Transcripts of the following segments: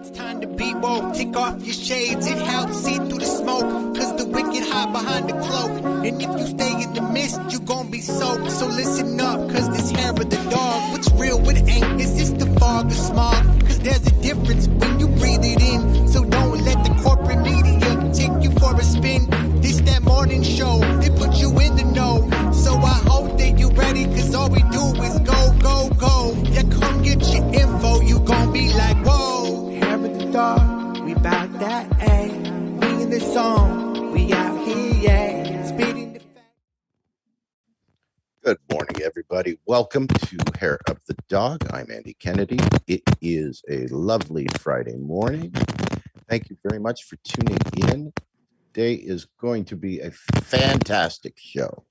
It's time to be woke. Take off your shades, it helps see through the smoke. Cause the wicked hide behind the cloak. And if you stay in the mist, you gon' be soaked. So listen up, cause this hair of the dog. What's real, what ain't? Is this the fog or smog? Cause there's a difference when you breathe it in. So don't let the corporate media take you for a spin. This that morning show, they put you in the know. So I hope that you ready, cause all we do is go, go, go. Yeah, come get your info, you gon' be like, whoa. Hair of the dog, we bout that, ayy. We in the zone, we out here, yeah. Speeding the Good morning, everybody. Welcome to Hair of the Dog. I'm Andy Kennedy. It is a lovely Friday morning. Thank you very much for tuning in. Today is going to be a fantastic show.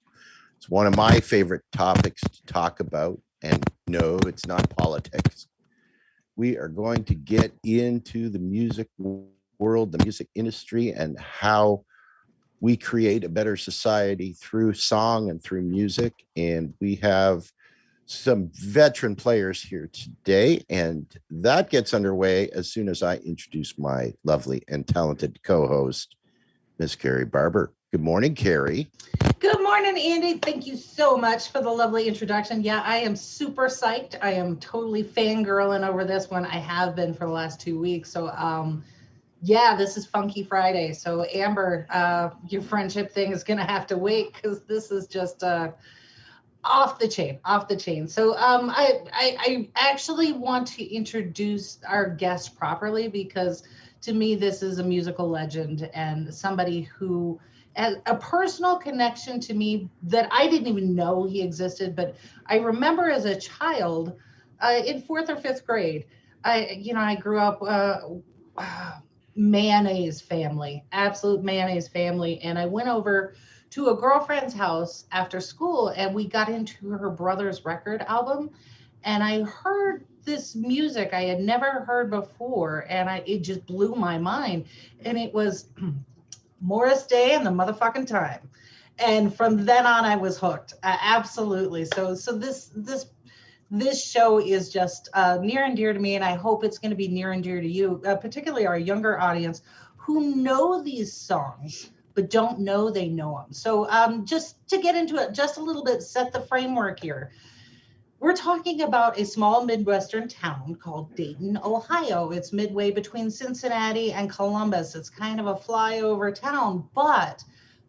It's one of my favorite topics to talk about. And no, it's not politics. We are going to get into the music world, the music industry, and how we create a better society through song and through music. And we have some veteran players here today, and that gets underway as soon as I introduce my lovely and talented co-host, Miss Carrie Barber. Good morning, Carrie. Good morning, Andy. Thank you so much for the lovely introduction. Yeah, I am super psyched. I am totally fangirling over this one. I have been for the last 2 weeks. So, yeah, this is Funky Friday. So, Amber, your friendship thing is going to have to wait because this is just off the chain. So, I actually want to introduce our guest properly because to me, this is a musical legend and somebody who has a personal connection to me that I didn't even know he existed. But I remember as a child in 4th or 5th grade, I grew up mayonnaise family, absolute mayonnaise family. And I went over to a girlfriend's house after school and we got into her brother's record album. And I heard this music I had never heard before. And it just blew my mind. And it was Morris Day and the Motherfucking Time. And from then on, I was hooked. Absolutely. So this show is just near and dear to me, and I hope it's going to be near and dear to you, particularly our younger audience who know these songs but don't know they know them. So just to get into it just a little bit, set the framework here. We're talking about a small Midwestern town called Dayton, Ohio. It's midway between Cincinnati and Columbus. It's kind of a flyover town, but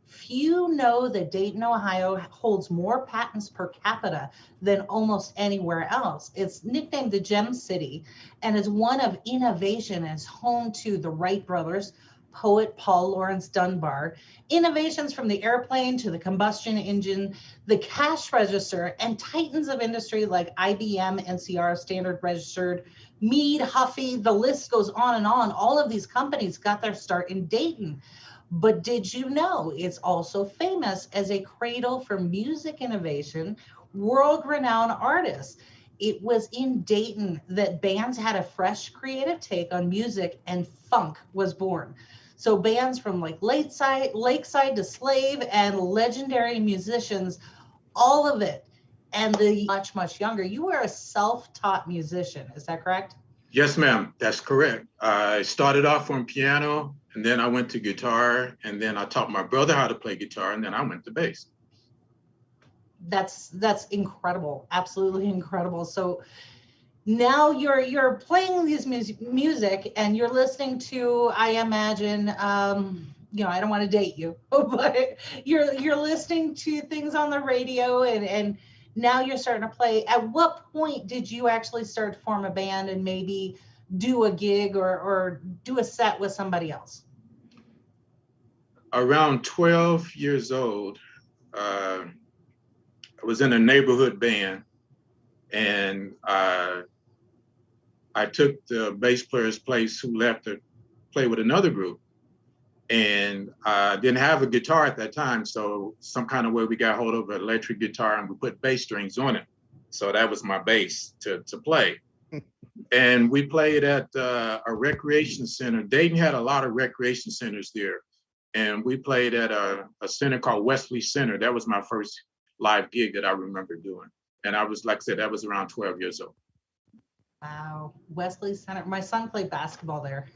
few know that Dayton, Ohio holds more patents per capita than almost anywhere else. It's nicknamed the Gem City and is one of innovation. It's home to the Wright brothers, poet Paul Laurence Dunbar, innovations from the airplane to the combustion engine, the cash register, and titans of industry like IBM, NCR, Standard Registered, Mead, Huffy, the list goes on and on. All of these companies got their start in Dayton. But did you know it's also famous as a cradle for music innovation, world-renowned artists? It was in Dayton that bands had a fresh creative take on music and funk was born. So bands from like Lakeside to Slave and legendary musicians, all of it. And the much, much younger. You were a self-taught musician, is that correct? Yes, ma'am, that's correct. I started off on piano and then I went to guitar and then I taught my brother how to play guitar and then I went to bass. That's incredible, absolutely incredible. So now you're playing this music and you're listening to, I imagine, I don't want to date you, but you're listening to things on the radio and now you're starting to play. At what point did you actually start to form a band and maybe do a gig or do a set with somebody else? Around 12 years old, I was in a neighborhood band and I took the bass player's place who left to play with another group. And I didn't have a guitar at that time. So some kind of way we got hold of an electric guitar and we put bass strings on it. So that was my bass to play. And we played at a recreation center. Dayton had a lot of recreation centers there. And we played at a center called Wesley Center. That was my first live gig that I remember doing. And I was, like I said, that was around 12 years old. Wow. Wesley Center. My son played basketball there.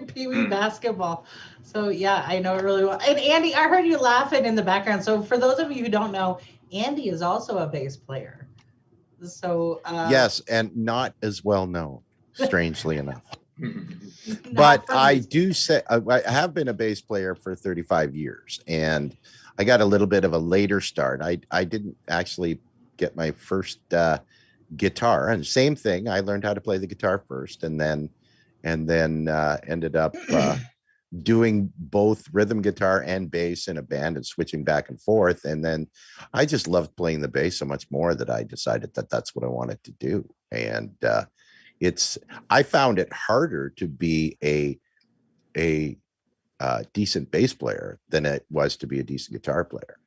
Pee Wee Mm. basketball. So yeah, I know it really well. And Andy, I heard you laughing in the background. So for those of you who don't know, Andy is also a bass player. So Yes, and not as well known, strangely enough. not But for I me. do say I have been a bass player for 35 years, and I got a little bit of a later start. I didn't actually get my first guitar, and same thing. I learned how to play the guitar first, and then ended up doing both rhythm guitar and bass in a band and switching back and forth. And then I just loved playing the bass so much more that I decided that that's what I wanted to do. And it's I found it harder to be a decent bass player than it was to be a decent guitar player.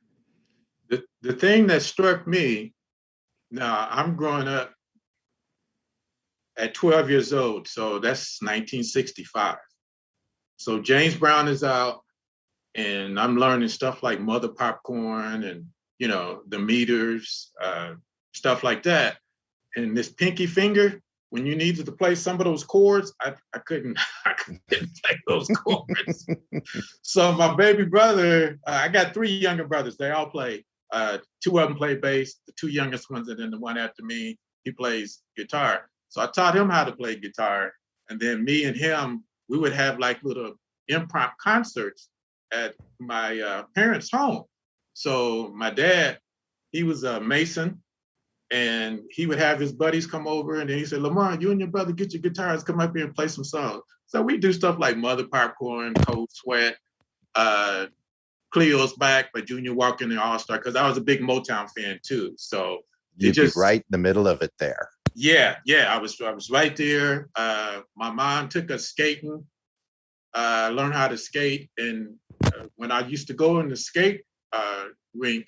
The thing that struck me, now I'm growing up at 12 years old, so that's 1965. So James Brown is out, and I'm learning stuff like Mother Popcorn and the Meters, stuff like that. And this pinky finger, when you needed to play some of those chords, I couldn't I couldn't play those chords. So my baby brother, I got three younger brothers. They all play. Two of them play bass. The two youngest ones, and then the one after me, he plays guitar. So I taught him how to play guitar, and then me and him, we would have like little impromptu concerts at my parents' home. So my dad, he was a mason, and he would have his buddies come over, and then he said, "Lamar, you and your brother get your guitars, come up here and play some songs." So we do stuff like Mother Popcorn, Cold Sweat, Cleo's Back by Junior Walker and the All-Star, because I was a big Motown fan too. So You'd be right in the middle of it there. Yeah, I was right there. My mom took us skating, learned how to skate, and when I used to go in the skate rink,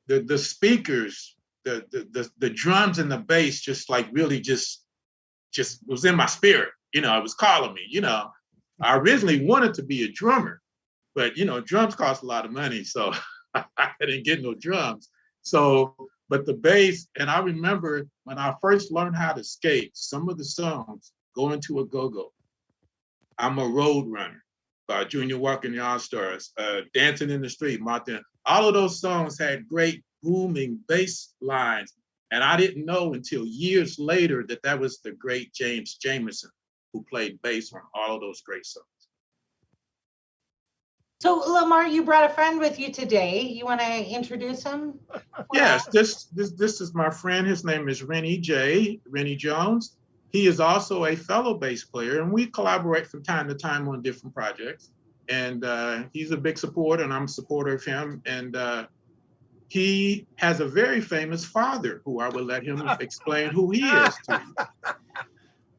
the speakers, the drums and the bass just like really just was in my spirit. It was calling me. I originally wanted to be a drummer, but drums cost a lot of money, so I didn't get no drums. So, but the bass, and I remember when I first learned how to skate, some of the songs, Going to a Go-Go, I'm a Road Runner by Junior Walker and the All-Stars, Dancing in the Street, Martin. All of those songs had great booming bass lines. And I didn't know until years later that was the great James Jamerson who played bass on all of those great songs. So Lamar, you brought a friend with you today. You want to introduce him? Yes, this is my friend. His name is Renny J, Renny Jones. He is also a fellow bass player, and we collaborate from time to time on different projects. And he's a big supporter, and I'm a supporter of him. And he has a very famous father who I will let him explain who he is to you.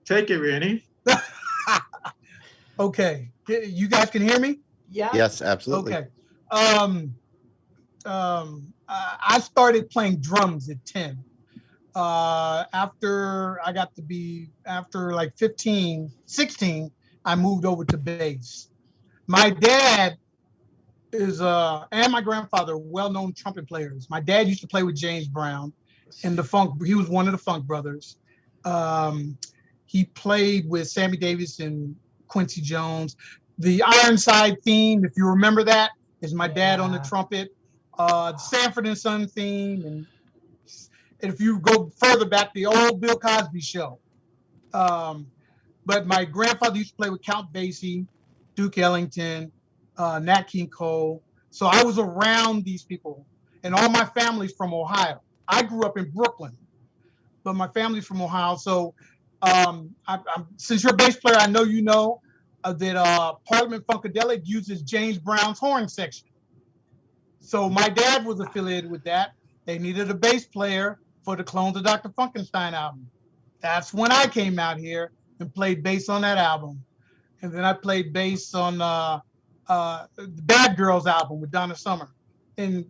Take it, Renny. Okay, you guys can hear me? Yeah. Yes, absolutely. Okay. I started playing drums at 10. After like 15, 16, I moved over to bass. My dad and my grandfather, well-known trumpet players. My dad used to play with James Brown in the funk. He was one of the Funk Brothers. He played with Sammy Davis and Quincy Jones. The Ironside theme, if you remember that, is my dad on the trumpet. The Sanford and Son theme, and if you go further back, the old Bill Cosby show. But my grandfather used to play with Count Basie, Duke Ellington, Nat King Cole. So I was around these people, and all my family's from Ohio. I grew up in Brooklyn, but my family's from Ohio. So since you're a bass player, I know you know that Parliament Funkadelic uses James Brown's horn section. So my dad was affiliated with that. They needed a bass player for the Clones of Dr. Funkenstein album. That's when I came out here and played bass on that album. And then I played bass on the Bad Girls album with Donna Summer, and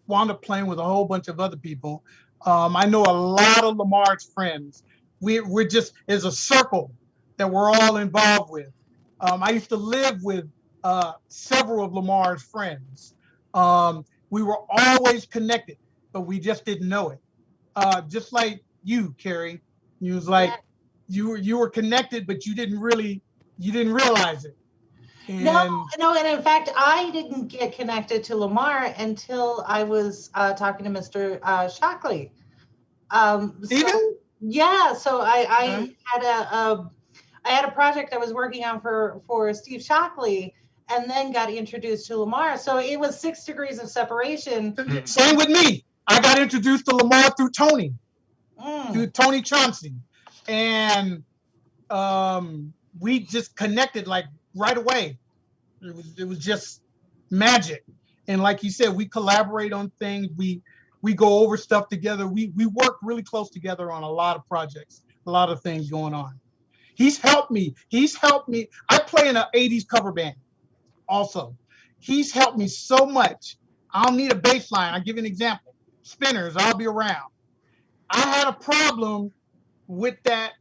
wound up playing with a whole bunch of other people. I know a lot of Lamar's friends. We're just, there's a circle that we're all involved with. I used to live with several of Lamar's friends. We were always connected, but we just didn't know it. Just like you, Carrie, You was like, you were connected, but you didn't realize it. No, and in fact, I didn't get connected to Lamar until I was talking to Mr. Shockley. Steven? Yeah, so I had I had a project I was working on for Steve Shockley, and then got introduced to Lamar. So it was 6 degrees of separation. Same with me. I got introduced to Lamar through Tony Chauncey, and we just connected like right away. It was just magic. And like you said, we collaborate on things. We go over stuff together. We work really close together on a lot of projects, a lot of things going on. He's helped me. I play in an 80s cover band also. He's helped me so much. I don't need a bass line. I'll give you an example. Spinners, I'll be around. I had a problem with that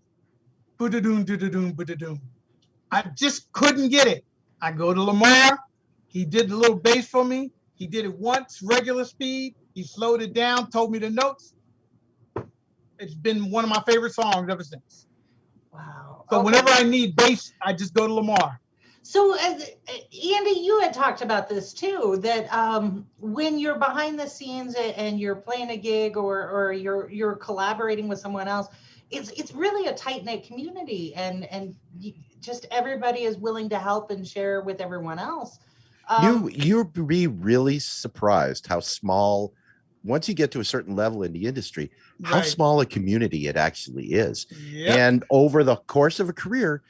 boo-da-doom, do-da-doom, boo-da-doom. I just couldn't get it. I go to Lamar. He did the little bass for me. He did it once, regular speed. He slowed it down, told me the notes. It's been one of my favorite songs ever since. Wow. So whenever I need bass, I just go to Lamar. So, Andy, you had talked about this too, that when you're behind the scenes and you're playing a gig or you're collaborating with someone else, it's really a tight-knit community, and just everybody is willing to help and share with everyone else. You'll be really surprised how small, once you get to a certain level in the industry, how small a community it actually is. Yep. And over the course of a career,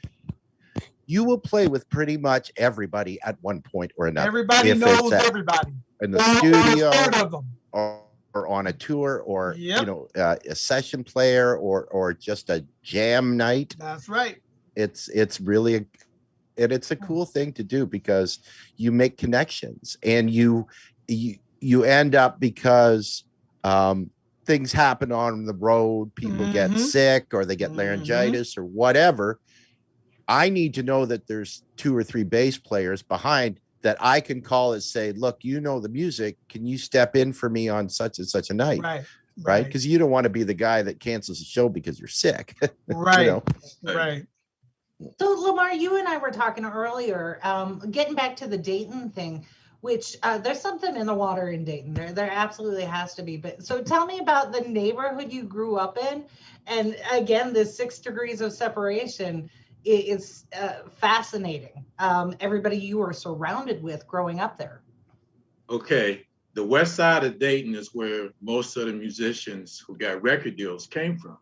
you will play with pretty much everybody at one point or another. Everybody knows everybody in the studio or on a tour, or a session player, or just a jam night. That's right. It's really it's a cool thing to do, because you make connections, and you end up, because things happen on the road, people get sick, or they get laryngitis or whatever. I need to know that there's 2 or 3 bass players behind that I can call and say, look, you know the music, can you step in for me on such and such a night? Right. Because you don't want to be the guy that cancels the show because you're sick. Right. So Lamar, you and I were talking earlier, getting back to the Dayton thing, which there's something in the water in Dayton. There absolutely has to be. But so tell me about the neighborhood you grew up in. And again, this 6 degrees of separation is fascinating. Everybody you were surrounded with growing up there. Okay. The west side of Dayton is where most of the musicians who got record deals came from.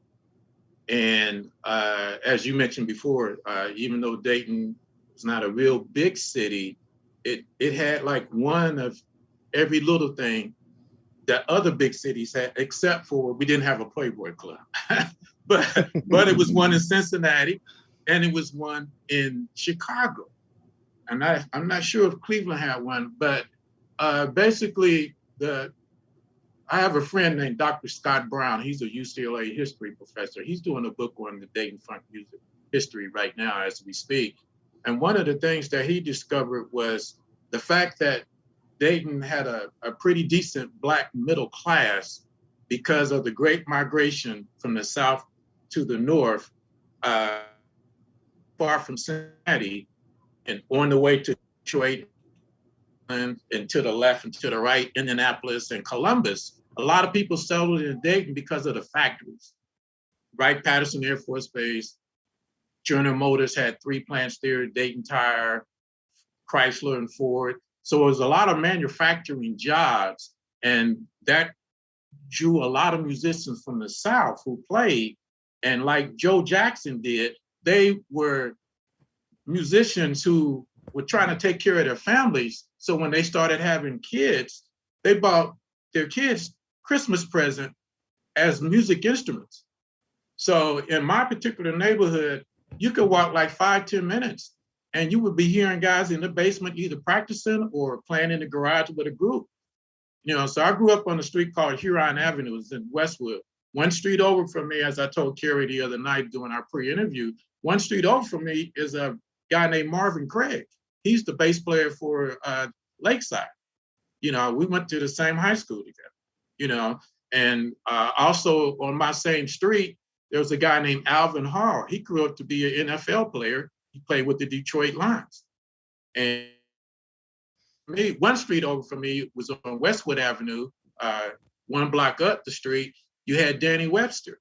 And as you mentioned before, even though Dayton was not a real big city, it had like one of every little thing that other big cities had, except for we didn't have a Playboy Club. but it was one in Cincinnati, and it was one in Chicago. And I'm not sure if Cleveland had one, but basically I have a friend named Dr. Scott Brown. He's a UCLA history professor. He's doing a book on the Dayton funk music history right now as we speak. And one of the things that he discovered was the fact that Dayton had a pretty decent Black middle class because of the great migration from the South to the North, far from Cincinnati, and on the way to Detroit, and to the left and to the right, Indianapolis and Columbus. A lot of people settled in Dayton because of the factories. Wright-Patterson Air Force Base, General Motors had 3 plants there, Dayton Tire, Chrysler and Ford. So it was a lot of manufacturing jobs, and that drew a lot of musicians from the South who played. And like Joe Jackson did, they were musicians who were trying to take care of their families. So when they started having kids, they bought their kids Christmas present as music instruments. So in my particular neighborhood, you could walk like 5-10 minutes and you would be hearing guys in the basement either practicing or playing in the garage with a group. So I grew up on a street called Huron Avenue. It was in Westwood. One street over from me, as I told Carrie the other night during our pre-interview, one street over from me is a guy named Marvin Craig. He's the bass player for Lakeside. We went to the same high school together, and also on my same street, there was a guy named Alvin Hall. He grew up to be an NFL player. He played with the Detroit Lions. And one street over from me was on Westwood Avenue, one block up the street. You had Danny Webster.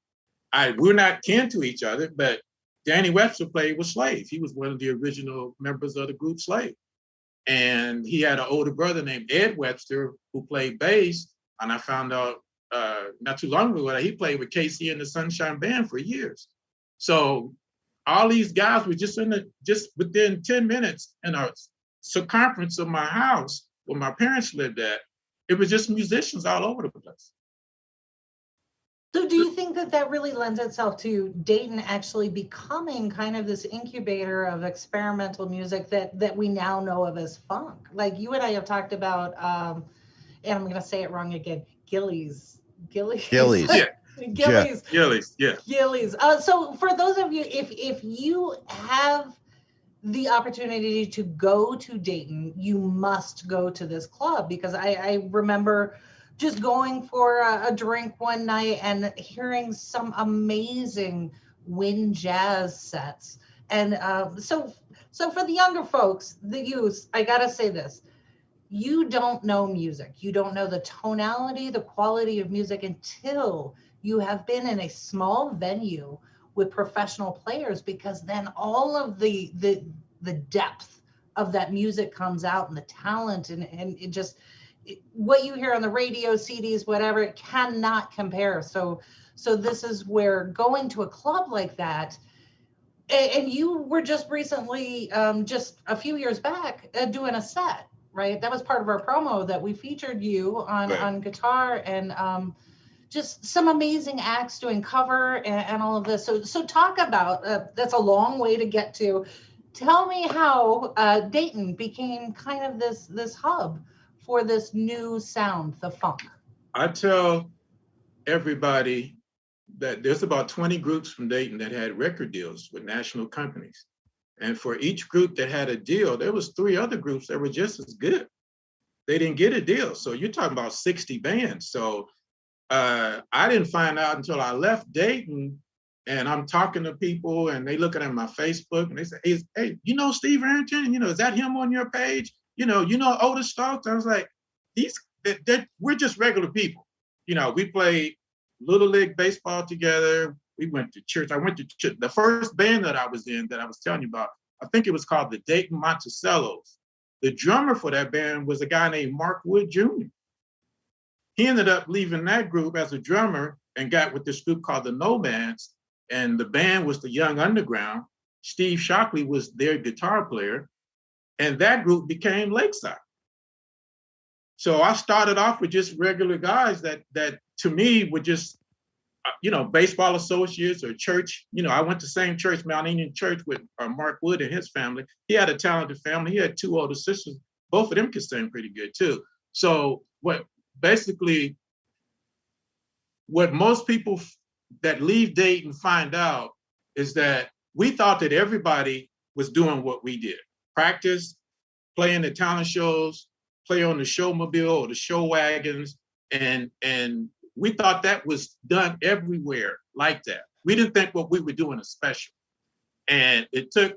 We're not kin to each other, but Danny Webster played with Slave. He was one of the original members of the group Slave. And he had an older brother named Ed Webster who played bass. And I found out not too long ago that he played with KC and the Sunshine Band for years. So all these guys were just within 10 minutes in a circumference of my house where my parents lived at. It was just musicians all over the place. So do you think that really lends itself to Dayton actually becoming kind of this incubator of experimental music that we now know of as funk? Like you and I have talked about, and I'm going to say it wrong again, Gillies. Gillies. Yeah. Gillies. Gillies, yeah. Gillies. So for those of you, if you have the opportunity to go to Dayton, you must go to this club, because I remember just going for a drink one night and hearing some amazing wind jazz sets. And so for the younger folks, the youth, I gotta say this, you don't know music. You don't know the tonality, the quality of music until you have been in a small venue with professional players, because then all of the depth of that music comes out, and the talent and it just, what you hear on the radio, CDs, whatever, it cannot compare. So this is where going to a club like that, and you were just recently, just a few years back, doing a set, right? That was part of our promo that we featured you on guitar, and just some amazing acts doing cover and all of this. So talk about, that's a long way to get to. Tell me how Dayton became kind of this hub for this new sound, the funk. I tell everybody that there's about 20 groups from Dayton that had record deals with national companies. And for each group that had a deal, there was 3 other groups that were just as good. They didn't get a deal. So you're talking about 60 bands. So I didn't find out until I left Dayton, and I'm talking to people and they looking at my Facebook and they say, hey, you know Steve Arrington? You know, is that him on your page? You know Otis Stokes? I was like, we're just regular people. You know, we played Little League baseball together. We went to church. I went to church. The first band that I was in that I was telling you about, I think it was called the Dayton Monticellos. The drummer for that band was a guy named Mark Wood Jr. He ended up leaving that group as a drummer and got with this group called the Nomads. And the band was the Young Underground. Steve Shockley was their guitar player. And that group became Lakeside. So I started off with just regular guys that to me were just, baseball associates or church. You know, I went to the same church, Mount Union Church, with Mark Wood and his family. He had a talented family. He had 2 older sisters. Both of them could sing pretty good too. So what most people that leave Dayton find out is that we thought that everybody was doing what we did. Practice, play in the talent shows, play on the showmobile or the show wagons, and we thought that was done everywhere like that. We didn't think what we were doing is special. And it took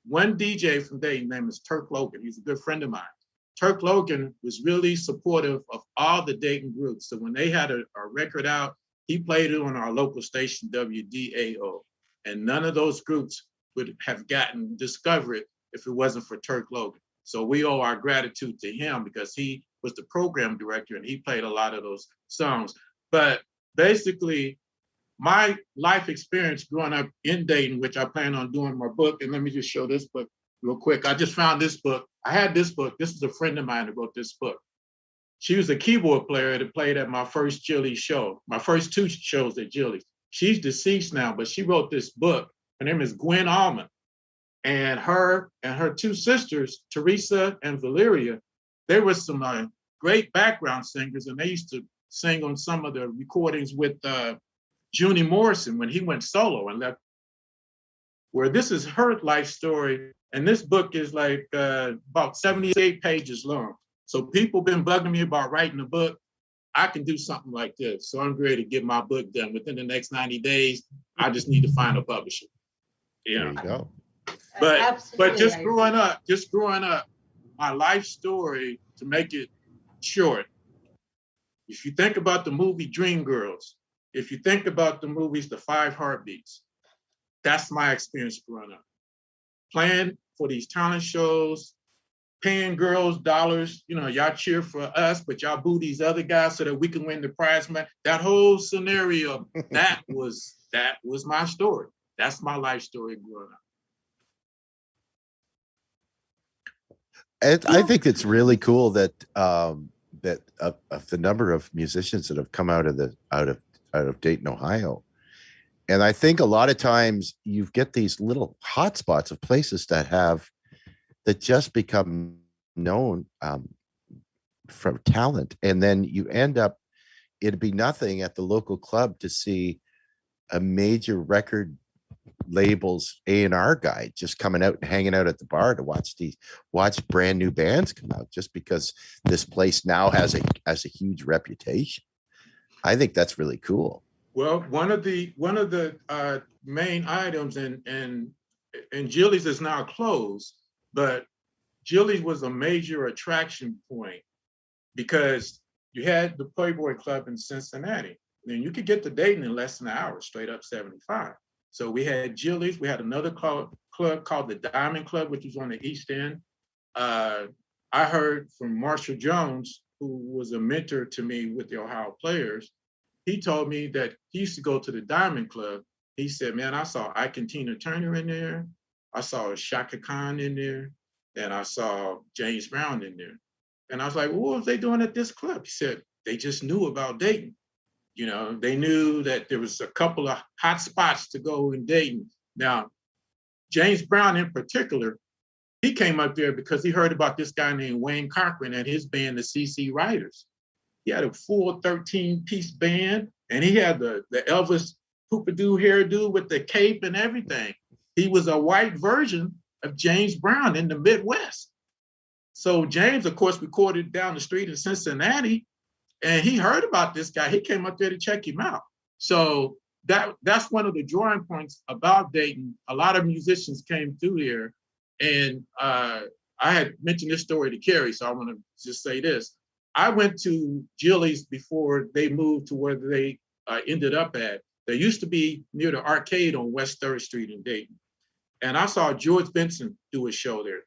one DJ from Dayton, named is Turk Logan. He's a good friend of mine. Turk Logan was really supportive of all the Dayton groups. So when they had a record out, he played it on our local station, WDAO. And none of those groups would have gotten discovered if it wasn't for Turk Logan. So we owe our gratitude to him because he was the program director and he played a lot of those songs. But basically, my life experience growing up in Dayton, which I plan on doing my book, and let me just show this book real quick. I just found this book. I had this book. This is a friend of mine who wrote this book. She was a keyboard player that played at my first Jilly's show, my first 2 shows at Jilly's. She's deceased now, but she wrote this book. Her name is Gwen Allman. And her 2 sisters, Teresa and Valeria, they were some great background singers, and they used to sing on some of the recordings with Junie Morrison when he went solo and left. Where this is her life story, and this book is like about 78 pages long. So people been bugging me about writing a book. I can do something like this. So I'm ready to get my book done within the next 90 days. I just need to find a publisher. There you go. But Absolutely. just growing up, my life story, to make it short, if you think about the movie Dreamgirls, if you think about the movies The Five Heartbeats, that's my experience growing up. Playing for these talent shows, paying girls dollars, y'all cheer for us, but y'all boo these other guys so that we can win the prize money. That whole scenario, that was my story. That's my life story growing up. And I think it's really cool that that of the number of musicians that have come out of Dayton, Ohio. And I think a lot of times you get these little hotspots of places that just become known from talent, and then you end up, it'd be nothing at the local club to see a major record labels A&R guy just coming out and hanging out at the bar to watch brand new bands come out, just because this place now has a huge reputation. I think that's really cool. Well, one of the main items, and Jilly's is now closed, but Jilly's was a major attraction point because you had the Playboy Club in Cincinnati. And you could get to Dayton in less than an hour, straight up 75. So we had Jilly's. We had another club called the Diamond Club, which was on the East End. I heard from Marshall Jones, who was a mentor to me with the Ohio Players. He told me that he used to go to the Diamond Club. He said, man, I saw Ike and Tina Turner in there. I saw Shaka Khan in there. And I saw James Brown in there. And I was like, well, what was they doing at this club? He said, they just knew about Dayton. They knew that there was a couple of hot spots to go in Dayton. Now, James Brown in particular, he came up there because he heard about this guy named Wayne Cochran and his band, the CC Riders. He had a full 13-piece band, and he had the Elvis Poopadoo hairdo with the cape and everything. He was a white version of James Brown in the Midwest. So James, of course, recorded down the street in Cincinnati, and he heard about this guy. He came up there to check him out. So that's one of the drawing points about Dayton. A lot of musicians came through here, and I had mentioned this story to Carrie, so I want to just say this. I went to Jilly's before they moved to where they ended up at. There used to be near the arcade on West 3rd Street in Dayton. And I saw George Benson do a show there.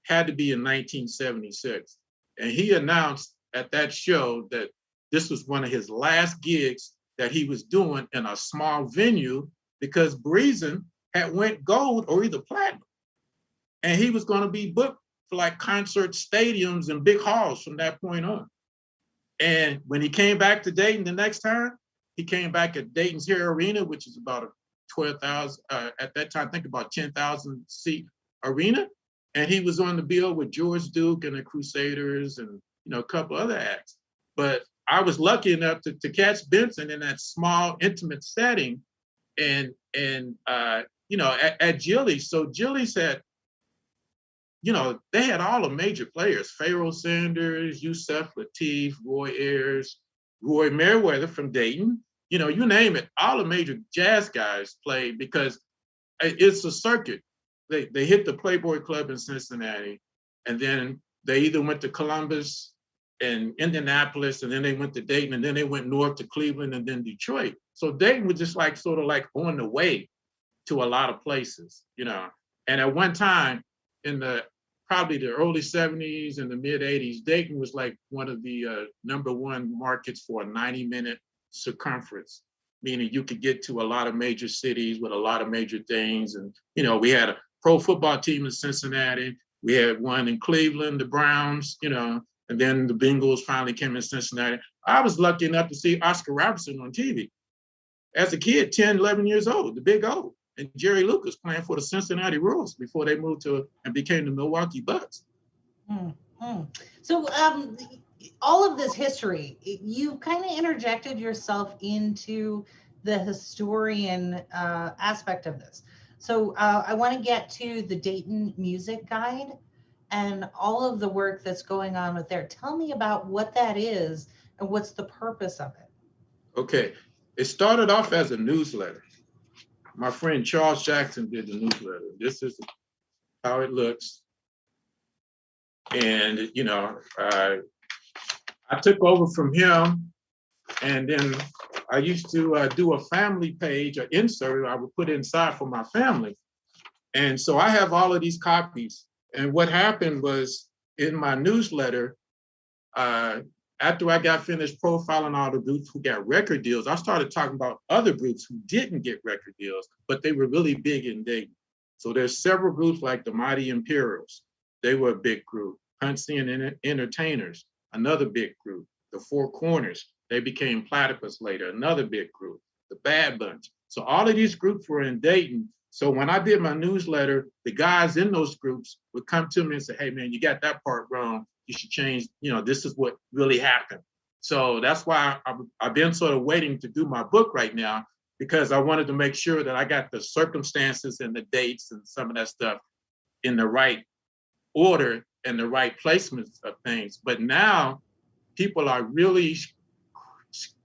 Had to be in 1976. And he announced at that show that this was one of his last gigs that he was doing in a small venue because Breezen had went gold or either platinum. And he was going to be booked for like concert stadiums and big halls from that point on. And when he came back to Dayton the next time, he came back at Dayton's Hair Arena, which is about a 12,000, at that time, I think about 10,000 seat arena. And he was on the bill with George Duke and the Crusaders and, a couple other acts. But I was lucky enough to catch Benson in that small, intimate setting and at Jilly's. So Jilly's had, they had all the major players, Pharoah Sanders, Yusef Lateef, Roy Ayers, Roy Merriweather from Dayton, you name it, all the major jazz guys played because it's a circuit. They hit the Playboy Club in Cincinnati, and then they either went to Columbus and Indianapolis, and then they went to Dayton, and then they went north to Cleveland and then Detroit. So Dayton was just sort of on the way to a lot of places, And at one time in probably the early 70s and the mid 80s, Dayton was like one of the number one markets for a 90-minute circumference, meaning you could get to a lot of major cities with a lot of major things. And, we had a pro football team in Cincinnati. We had one in Cleveland, the Browns, and then the Bengals finally came in Cincinnati. I was lucky enough to see Oscar Robertson on TV as a kid, 10, 11 years old, the Big O, and Jerry Lucas playing for the Cincinnati Royals before they moved to and became the Milwaukee Bucks. Mm-hmm. So all of this history, you kind of interjected yourself into the historian aspect of this. So I want to get to the Dayton Music Guide and all of the work that's going on with there. Tell me about what that is And what's the purpose of it? Okay, it started off as a newsletter. My friend Charles Jackson did the newsletter. This is how it looks. And, you know, I took over from him, and then I used to do a family page, an insert I would put inside for my family. And so I have all of these copies. And what happened was in my newsletter, after I got finished profiling all the groups who got record deals, I started talking about other groups who didn't get record deals, but they were really big in Dayton. So there's several groups like the Mighty Imperials. They were a big group. Huntsy and Entertainers, another big group. The Four Corners, they became Platypus later, another big group. The Bad Bunch. So all of these groups were in Dayton. So when I did my newsletter, the guys in those groups would come to me and say, hey man, you got that part wrong. You should change, you know, this is what really happened. So that's why I've been sort of waiting to do my book right now, because I wanted to make sure that I got the circumstances and the dates and some of that stuff in the right order and the right placements of things. But now people are really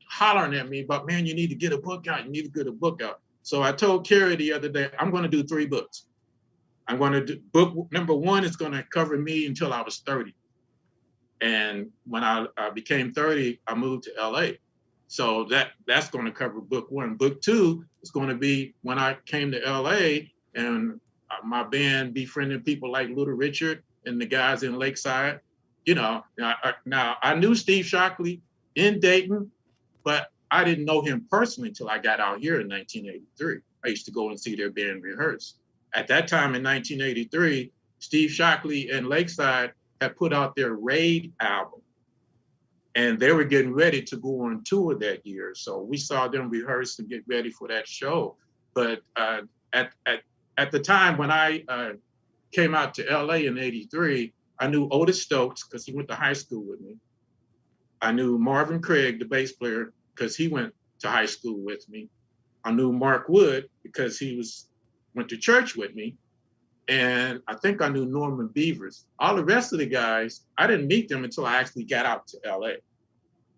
hollering at me about, man, you need to get a book out. You need to get a book out. So I told Carrie the other day, I'm going to do 3 books. I'm going to do book number 1 is going to cover me until I was 30. And when I became 30, I moved to LA. So that's going to cover book 1. Book 2 is going to be when I came to LA and my band befriended people like Little Richard and the guys in Lakeside. You know, now I knew Steve Shockley in Dayton, but I didn't know him personally until I got out here in 1983. I used to go and see their band rehearse. At that time in 1983, Steve Shockley and Lakeside had put out their Raid album, and they were getting ready to go on tour that year. So we saw them rehearse and get ready for that show. But at the time when I came out to LA in 83, I knew Otis Stokes because he went to high school with me. I knew Marvin Craig, the bass player, because he went to high school with me. I knew Mark Wood because he went to church with me. And I think I knew Norman Beavers. All the rest of the guys, I didn't meet them until I actually got out to LA.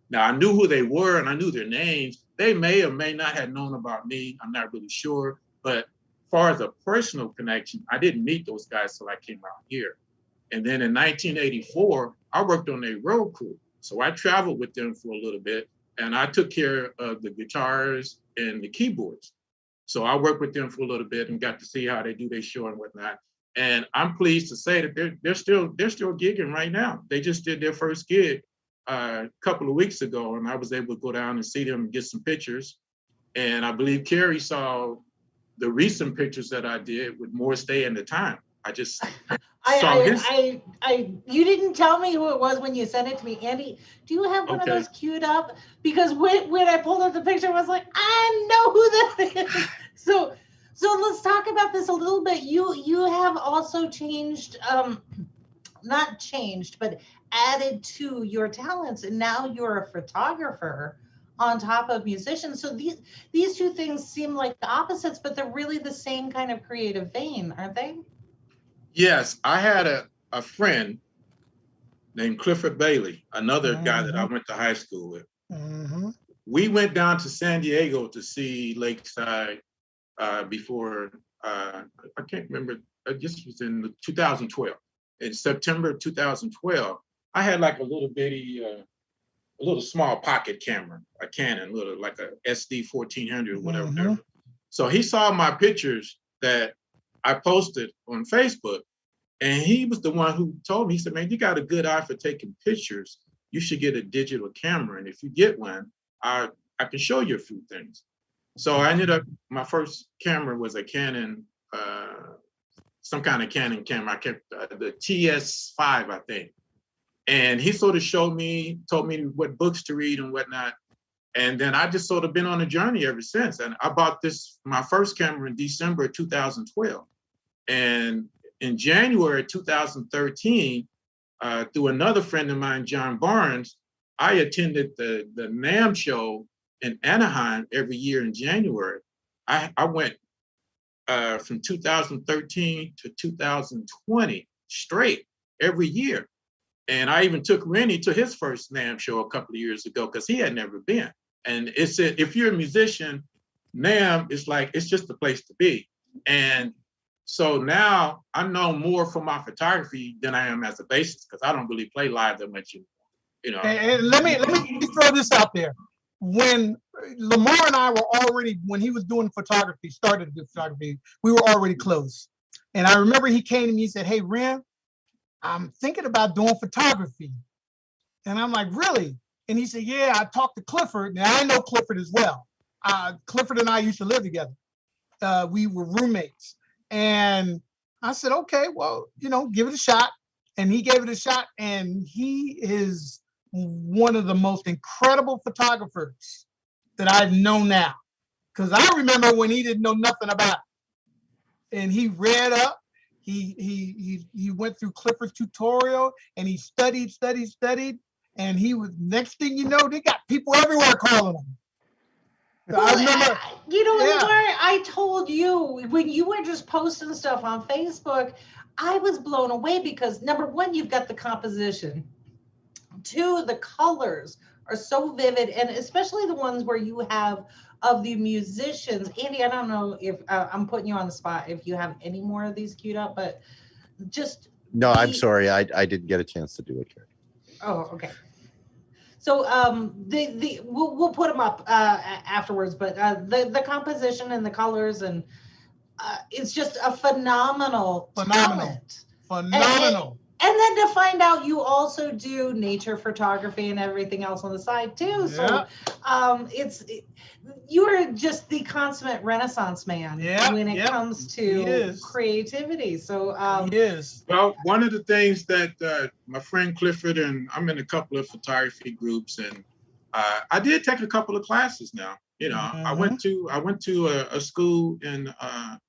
Now I knew who they were and I knew their names. They may or may not have known about me. I'm not really sure. But as far as a personal connection, I didn't meet those guys till I came out here. And then in 1984, I worked on a road crew. So I traveled with them for a little bit and I took care of the guitars and the keyboards. So I worked with them for a little bit and got to see how they do their show and whatnot. And I'm pleased to say that they're still gigging right now. They just did their first gig a couple of weeks ago, and I was able to go down and see them and get some pictures. And I believe Carrie saw the recent pictures that I did with Morris Day and the Time. I just saw his. You didn't tell me who it was when you sent it to me, Andy. Do you have one of those queued up? Because when I pulled up the picture, I was like, I know who that is. So let's talk about this a little bit. You have also changed, not changed, but added to your talents, and now you're a photographer on top of musicians. So these two things seem like opposites, but they're really the same kind of creative vein, aren't they? Yes, I had a friend named Clifford Bailey, another guy that I went to high school with. Mm-hmm. We went down to San Diego to see Lakeside before, I can't remember, this was in 2012. In September 2012, I had like a little bitty, a little small pocket camera, a Canon, like a SD 1400 or whatever. Mm-hmm. So he saw my pictures that I posted on Facebook, and he was the one who told me, he said, man, you got a good eye for taking pictures. You should get a digital camera. And if you get one, I can show you a few things. So I ended up, my first camera was a Canon, some kind of Canon camera. I kept the TS5, I think. And he sort of told me what books to read and whatnot. And then I just sort of been on a journey ever since. And I bought my first camera in December 2012. And in January 2013, through another friend of mine, John Barnes, I attended the NAMM show in Anaheim every year in January. I went from 2013 to 2020 straight every year. And I even took Renny to his first NAMM show a couple of years ago because he had never been. And it's if you're a musician, NAMM is like, it's just the place to be. And so now I know more for my photography than I am as a bassist because I don't really play live that much anymore. You know. And let me throw this out there. When Lamar and I were already, when he was doing photography, started to do photography, we were already close. And I remember he came to me and said, "Hey, Ren, I'm thinking about doing photography." And I'm like, "Really?" And he said, "Yeah, I talked to Clifford." Now I know Clifford as well. Clifford and I used to live together. We were roommates. And I said, "Okay, well, give it a shot." And he gave it a shot. And he is one of the most incredible photographers that I've known now. Because I remember when he didn't know nothing about it. And he read up. He went through Clifford's tutorial and he studied. And he was, next thing you know, they got people everywhere calling him. Well, I remember, Lamar, I told you when you were just posting stuff on Facebook, I was blown away because number one, you've got the composition. Two, the colors are so vivid, and especially the ones where you have of the musicians. Andy, I don't know if I'm putting you on the spot if you have any more of these queued up, but just no, I'm sorry, I didn't get a chance to do it, Carrie. Oh, okay. So we'll put them up afterwards, but the composition and the colors and it's just a phenomenal talent. Phenomenal. And then to find out you also do nature photography and everything else on the side too. Yeah. So you're just the consummate Renaissance man when it comes to creativity. So Well, one of the things that my friend Clifford and I'm in a couple of photography groups, and I did take a couple of classes now. I went to a school in I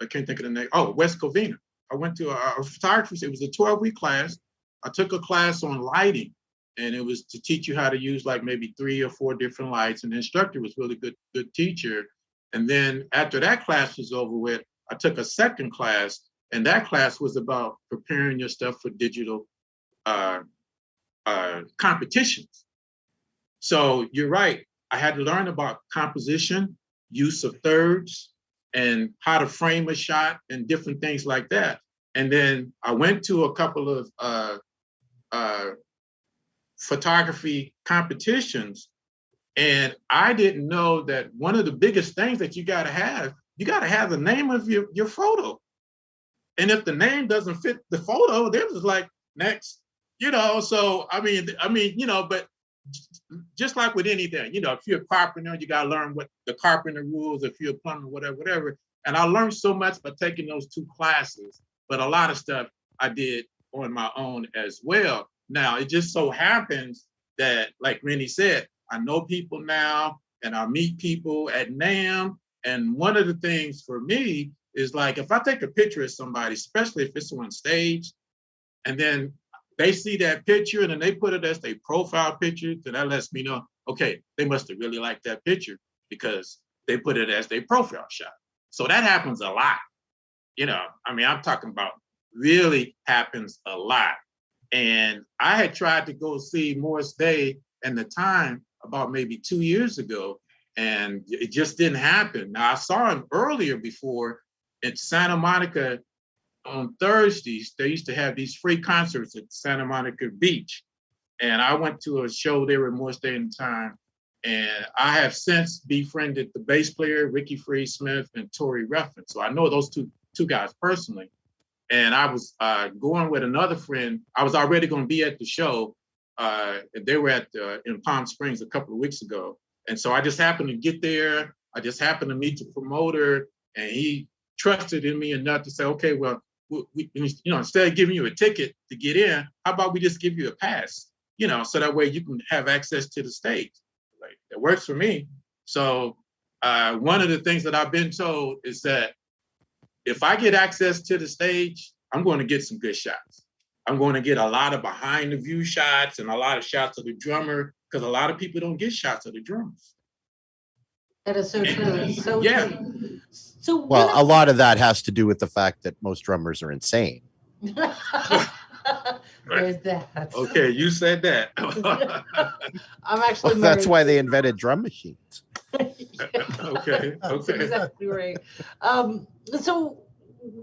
can't think of the name. Oh, West Covina. I went to a photography. It was a 12-week class. I took a class on lighting, and it was to teach you how to use like maybe 3 or 4 different lights. And the instructor was really good teacher. And then after that class was over with, I took a second class, and that class was about preparing your stuff for digital competitions. So you're right. I had to learn about composition, use of thirds, and how to frame a shot and different things like that. And then I went to a couple of photography competitions, and I didn't know that one of the biggest things that you gotta have the name of your photo. And if the name doesn't fit the photo, they're just like, next, so I mean, but just like with anything, if you're a carpenter, you got to learn what the carpenter rules, if you're a plumber, whatever. And I learned so much by taking those 2 classes, but a lot of stuff I did on my own as well. Now, it just so happens that, like Renny said, I know people now and I meet people at NAMM. And one of the things for me is like, if I take a picture of somebody, especially if it's on stage, and then they see that picture and then they put it as their profile picture, then that lets me know, okay, they must have really liked that picture because they put it as their profile shot. So that happens a lot. I'm talking about really happens a lot. And I had tried to go see Morris Day in the time about maybe 2 years ago, and it just didn't happen. Now, I saw him earlier before in Santa Monica. On Thursdays, they used to have these free concerts at Santa Monica Beach. And I went to a show there with Morris Day in the time. And I have since befriended the bass player, Ricky Free Smith, and Tori Ruffin. So I know those two guys personally. And I was going with another friend. I was already going to be at the show. They were in Palm Springs a couple of weeks ago. And so I just happened to get there. I just happened to meet the promoter, and he trusted in me enough to say, okay, well, we instead of giving you a ticket to get in, how about we just give you a pass, so that way you can have access to the stage. Like, that works for me. So one of the things that I've been told is that if I get access to the stage, I'm going to get some good shots. I'm going to get a lot of behind the view shots and a lot of shots of the drummer, because a lot of people don't get shots of the drummers. That is so true. So true. So a lot of that has to do with the fact that most drummers are insane. There's that. Okay, you said that. I'm actually Well, that's married. why they invented drum machines. Okay, That's okay. exactly right. So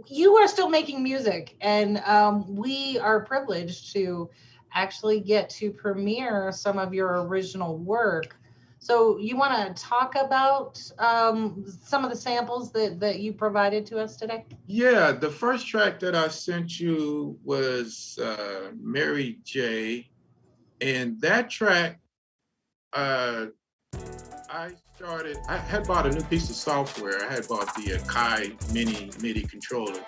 you are still making music, and we are privileged to actually get to premiere some of your original work. So you want to talk about some of the samples that you provided to us today? Yeah, the first track that I sent you was Mary J. And that track, I had bought a new piece of software. I had bought the Akai Mini MIDI controller.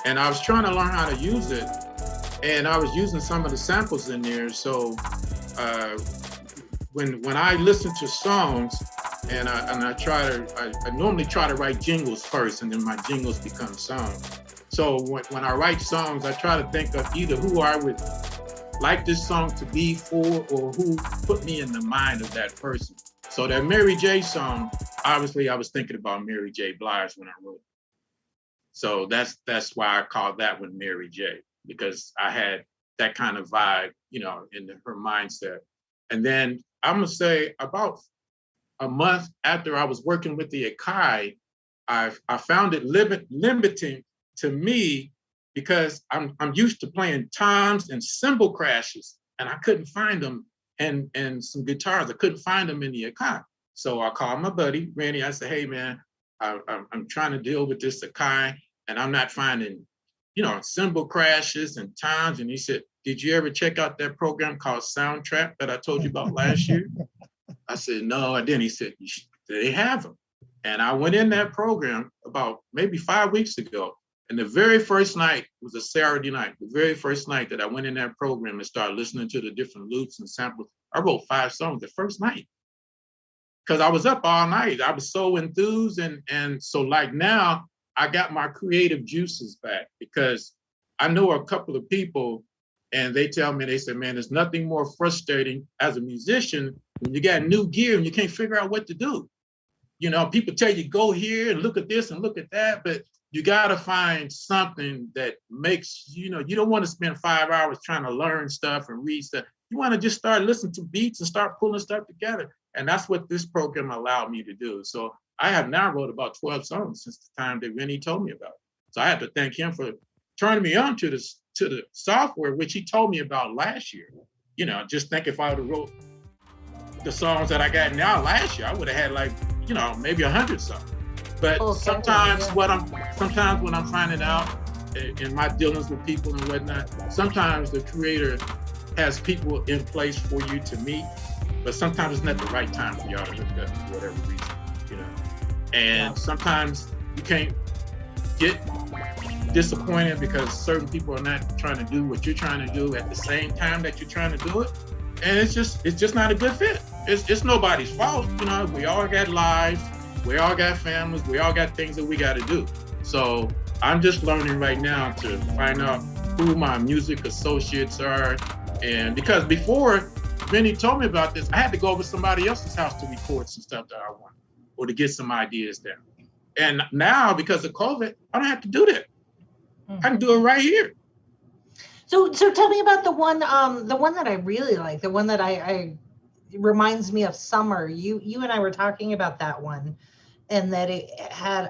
And I was trying to learn how to use it. And I was using some of the samples in there. So when I listen to songs, and I normally try to write jingles first, and then my jingles become songs. So when I write songs, I try to think of either who I would like this song to be for, or who put me in the mind of that person. So that Mary J song, obviously I was thinking about Mary J. Blige when I wrote it. So that's why I called that one Mary J, because I had that kind of vibe, in her mindset. And then I'm gonna say about a month after I was working with the Akai, I found it limiting to me, because I'm used to playing toms and cymbal crashes, and I couldn't find them, and some guitars, I couldn't find them in the Akai. So I called my buddy Renny. I said, hey man, I'm trying to deal with this Akai, and I'm not finding, cymbal crashes and toms. And he said, did you ever check out that program called Soundtrap that I told you about last year? I said, no, I didn't. He said, they have them. And I went in that program about maybe 5 weeks ago. And the very first night was a Saturday night. The very first night that I went in that program and started listening to the different loops and samples, I wrote 5 songs the first night. Because I was up all night. I was so enthused. And so like now, I got my creative juices back, because I know a couple of people, and they tell me, they say, man, there's nothing more frustrating as a musician when you got new gear and you can't figure out what to do. People tell you, go here and look at this and look at that, but you got to find something that makes, you don't want to spend 5 hours trying to learn stuff and read stuff. You want to just start listening to beats and start pulling stuff together. And that's what this program allowed me to do. So I have now wrote about 12 songs since the time that Renny told me about it. So I have to thank him for turning me on to the software, which he told me about last year. Just think if I would have wrote the songs that I got now last year, I would have had like, maybe 100 songs. But sometimes when I'm finding out in my dealings with people and whatnot, sometimes the creator has people in place for you to meet, but sometimes it's not the right time for y'all to hook up for whatever reason, And sometimes you can't get disappointed because certain people are not trying to do what you're trying to do at the same time that you're trying to do it. And it's just not a good fit. It's nobody's fault. We all got lives, we all got families, we all got things that we got to do. So I'm just learning right now to find out who my music associates are. And because before Renny told me about this, I had to go over somebody else's house to record some stuff that I want, or to get some ideas down. And now, because of COVID, I don't have to do that. I can do it right here. So tell me about the one that I really like, the one that I reminds me of summer. You and I were talking about that one, and that it had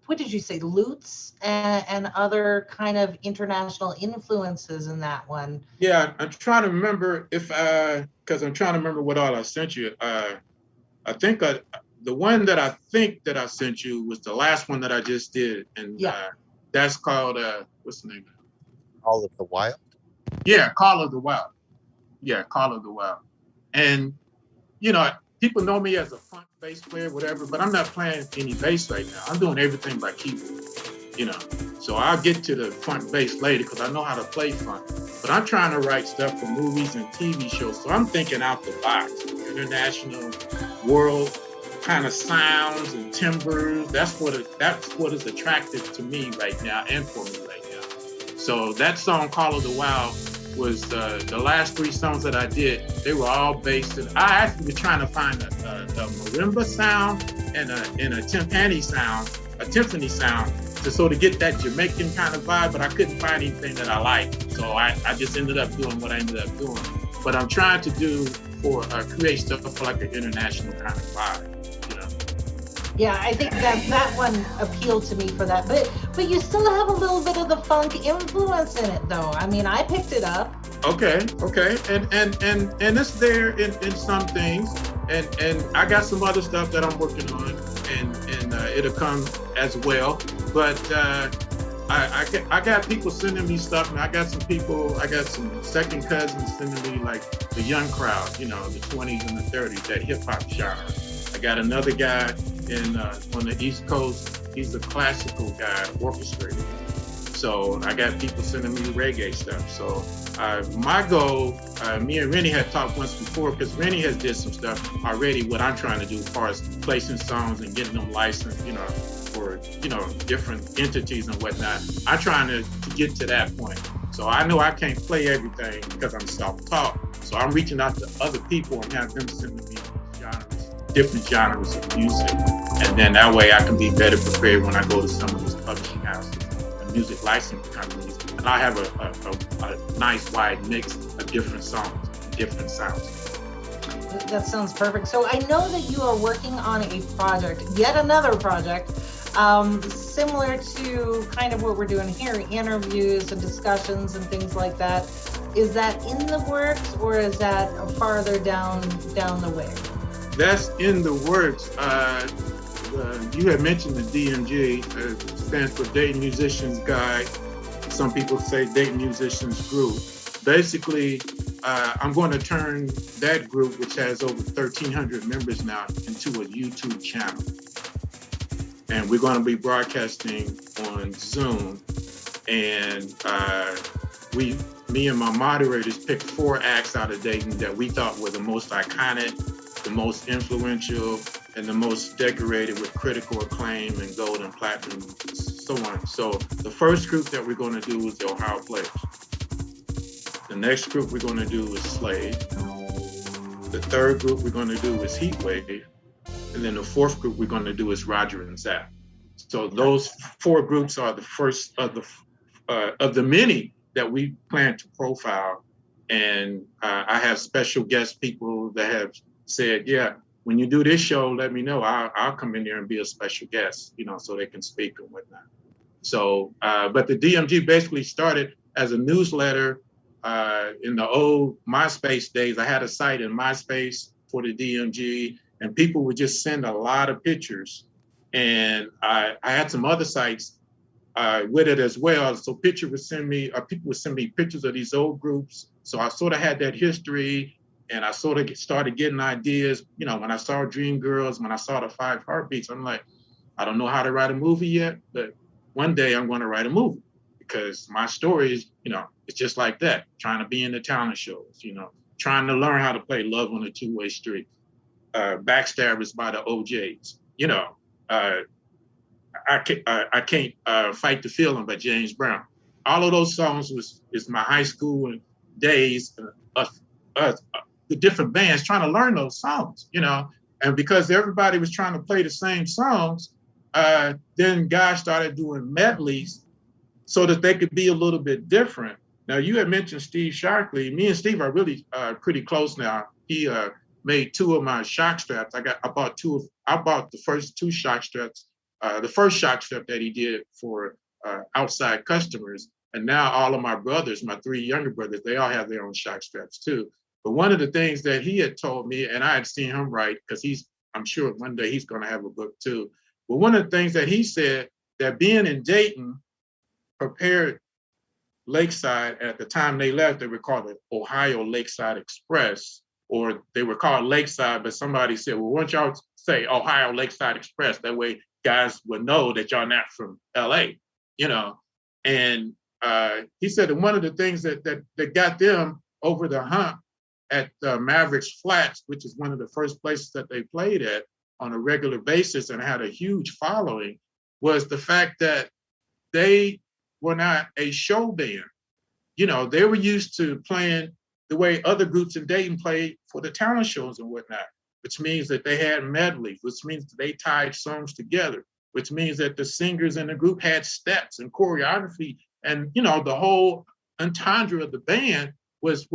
what did you say, lutes and other kind of international influences in that one. Yeah, I'm trying to remember because I'm trying to remember what all I sent you. I think the one that I think that I sent you was the last one that I just did, and that's called what's the name? Call of the Wild. Yeah, Call of the Wild. Yeah, Call of the Wild. And people know me as a funk bass player, whatever, but I'm not playing any bass right now. I'm doing everything by keyboard. So I'll get to the funk bass later because I know how to play funk. But I'm trying to write stuff for movies and TV shows, so I'm thinking out the box, international, world kind of sounds and timbres. That's what is attractive to me right now and for me right now. So that song, Call of the Wild, was the last 3 songs that I did. They were all based in, I actually was trying to find a marimba sound and a timpani sound, a timpani sound to sort of get that Jamaican kind of vibe, but I couldn't find anything that I liked. So I just ended up doing what I ended up doing. But I'm trying to create stuff for like an international kind of vibe, you know. Yeah, I think that one appealed to me for that. But you still have a little bit of the funk influence in it, though. I mean, I picked it up. Okay, and it's there in some things, and I got some other stuff that I'm working on, and it'll come as well. But I got people sending me stuff, and I got some second cousins sending me like the young crowd, you know, the 20s and the 30s, that hip hop genre. I got another guy on the East Coast. He's a classical guy, orchestrator. So I got people sending me reggae stuff. So my goal, me and Renny had talked once before, because Renny has did some stuff already. What I'm trying to do as far as placing songs and getting them licensed, you know, for, you know, different entities and whatnot. I'm trying to get to that point. So I know I can't play everything because I'm self-taught. So I'm reaching out to other people and have them sending me different genres of music. And then that way I can be better prepared when I go to some of these publishing houses and music licensing companies. And I have a nice wide mix of different songs, different sounds. That sounds perfect. So I know that you are working on a project, yet another project, similar to kind of what we're doing here, interviews and discussions and things like that. Is that in the works, or is that farther down the way? That's in the works. You had mentioned the DMG, stands for Dayton Musicians Guide. Some people say Dayton Musicians Group. Basically, I'm going to turn that group, which has over 1,300 members now, into a YouTube channel. And we're going to be broadcasting on Zoom. And me and my moderators picked 4 acts out of Dayton that we thought were the most iconic, the most influential, and the most decorated with critical acclaim and gold and platinum, so on. So the first group that we're going to do is the Ohio Players. The next group we're going to do is Slade. The third group we're going to do is Heatwave. And then the fourth group we're going to do is Roger and Zap. So those 4 groups are the first of the many that we plan to profile. And I have special guest people that have said, yeah, when you do this show, let me know. I'll come in there and be a special guest, you know, so they can speak and whatnot. So, but the DMG basically started as a newsletter in the old MySpace days. I had a site in MySpace for the DMG, and people would just send a lot of pictures. And I had some other sites with it as well. So people would send me pictures of these old groups. So I sort of had that history. And I sort of started getting ideas, you know, when I saw Dreamgirls, when I saw the 5 Heartbeats, I'm like, I don't know how to write a movie yet, but one day I'm going to write a movie, because my story is, you know, it's just like that, trying to be in the talent shows, you know, trying to learn how to play Love on a Two-Way Street, Backstabbers by the OJs, you know, I can't fight the feeling by James Brown. All of those songs is my high school days, the different bands trying to learn those songs, you know, and because everybody was trying to play the same songs, then guys started doing medleys so that they could be a little bit different. Now, you had mentioned Steve Sharkley. Me and Steve are really pretty close now. He made 2 of my shock straps. I bought the first 2 shock straps. The first shock strap that he did for outside customers. And now all of my brothers, my 3 younger brothers, they all have their own shock straps too. But one of the things that he had told me, and I had seen him write, because I'm sure one day he's going to have a book too. But one of the things that he said, that being in Dayton prepared Lakeside. At the time they left, they were called the Ohio Lakeside Express, or they were called Lakeside, but somebody said, well, why don't y'all say Ohio Lakeside Express? That way guys would know that y'all not from LA, you know? And he said that one of the things that got them over the hump at Mavericks Flats, which is one of the first places that they played at on a regular basis and had a huge following, was the fact that they were not a show band. You know, they were used to playing the way other groups in Dayton played for the talent shows and whatnot, which means that they had medleys, which means that they tied songs together, which means that the singers in the group had steps and choreography, and you know, the whole entendre of the band was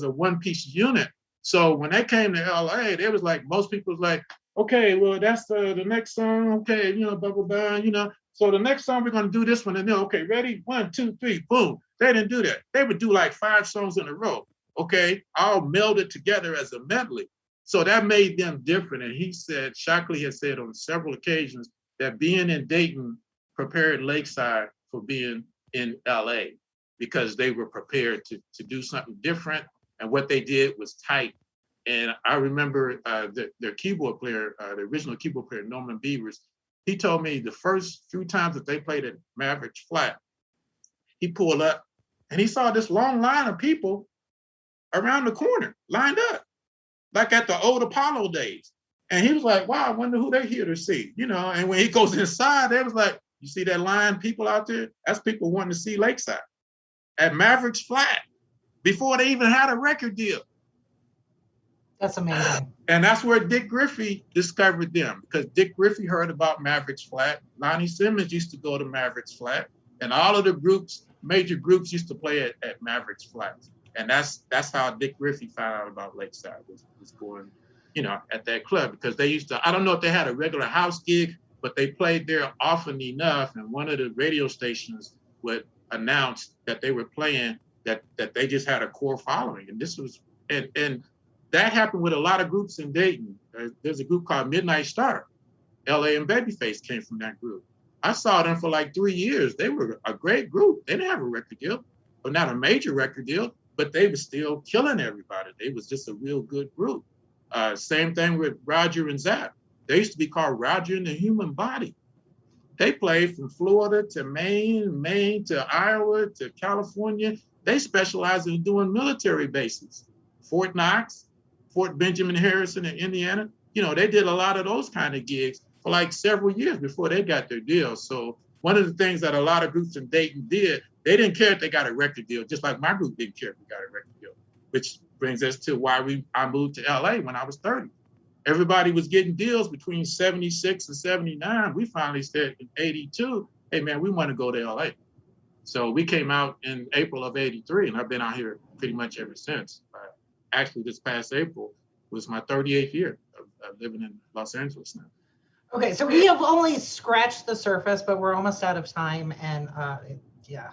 a one-piece unit. So when they came to LA, they was like, most people was like, okay, well, that's the next song, okay, you know, blah, blah, blah, you know. So the next song, we're gonna do this one, and then, okay, ready? 1, 2, 3, boom. They didn't do that. They would do like 5 songs in a row, okay, all melded together as a medley. So that made them different. And he said, Shockley has said on several occasions that being in Dayton prepared Lakeside for being in LA, because they were prepared to do something different. And what they did was tight. And I remember their keyboard player, the original keyboard player, Norman Beavers, he told me the first few times that they played at Mavericks Flat, he pulled up and he saw this long line of people around the corner lined up, like at the old Apollo days. And he was like, wow, I wonder who they're here to see, you know? And when he goes inside, they was like, you see that line of people out there? That's people wanting to see Lakeside at Mavericks Flat before they even had a record deal. That's amazing. And that's where Dick Griffey discovered them, because Dick Griffey heard about Mavericks Flat. Lonnie Simmons used to go to Mavericks Flat, and all of the groups, major groups, used to play at Mavericks Flat. And that's how Dick Griffey found out about Lakeside, was going, you know, at that club, because they used to, I don't know if they had a regular house gig, but they played there often enough. And one of the radio stations would announce that they were playing, that they just had a core following. And this was, and that happened with a lot of groups in Dayton. There's a group called Midnight Star. LA and Babyface came from that group. I saw them for like 3 years. They were a great group. They didn't have a record deal, but not a major record deal, but they were still killing everybody. They was just a real good group. Same thing with Roger and Zapp. They used to be called Roger and the Human Body. They played from Florida to Maine to Iowa to California. They specialized in doing military bases. Fort Knox, Fort Benjamin Harrison in Indiana. You know, they did a lot of those kind of gigs for like several years before they got their deal. So one of the things that a lot of groups in Dayton did, they didn't care if they got a record deal, just like my group didn't care if we got a record deal, which brings us to why I moved to LA when I was 30. Everybody was getting deals between 76 and 79. We finally said in 82, hey man, we want to go to LA. So we came out in April of 83, and I've been out here pretty much ever since. Actually, this past April was my 38th year of living in Los Angeles now. Okay, so we have only scratched the surface, but we're almost out of time, and yeah.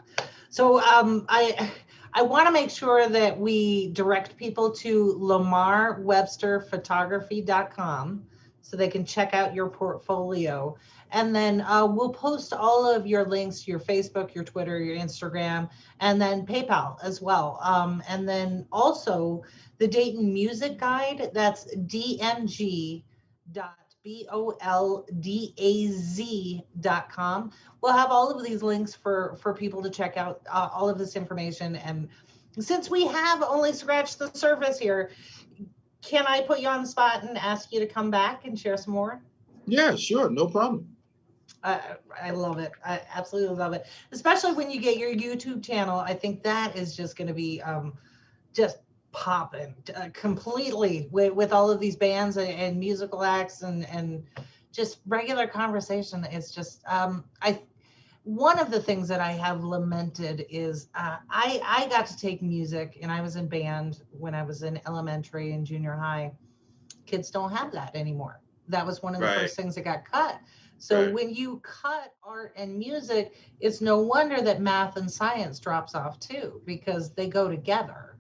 So I want to make sure that we direct people to lamarwebsterphotography.com so they can check out your portfolio. And then we'll post all of your links to your Facebook, your Twitter, your Instagram, and then PayPal as well. And then also the Dayton Music Guide, that's dmg.boldaz.com. We'll have all of these links for people to check out all of this information. And since we have only scratched the surface here, can I put you on the spot and ask you to come back and share some more? Yeah, sure, no problem. I love it. I absolutely love it. Especially when you get your YouTube channel. I think that is just going to be just popping completely with all of these bands and musical acts and just regular conversation. It's just, one of the things that I have lamented is I got to take music, and I was in band when I was in elementary and junior high. Kids don't have that anymore. That was one of the first things that got cut. So when you cut art and music, it's no wonder that math and science drops off too, because they go together.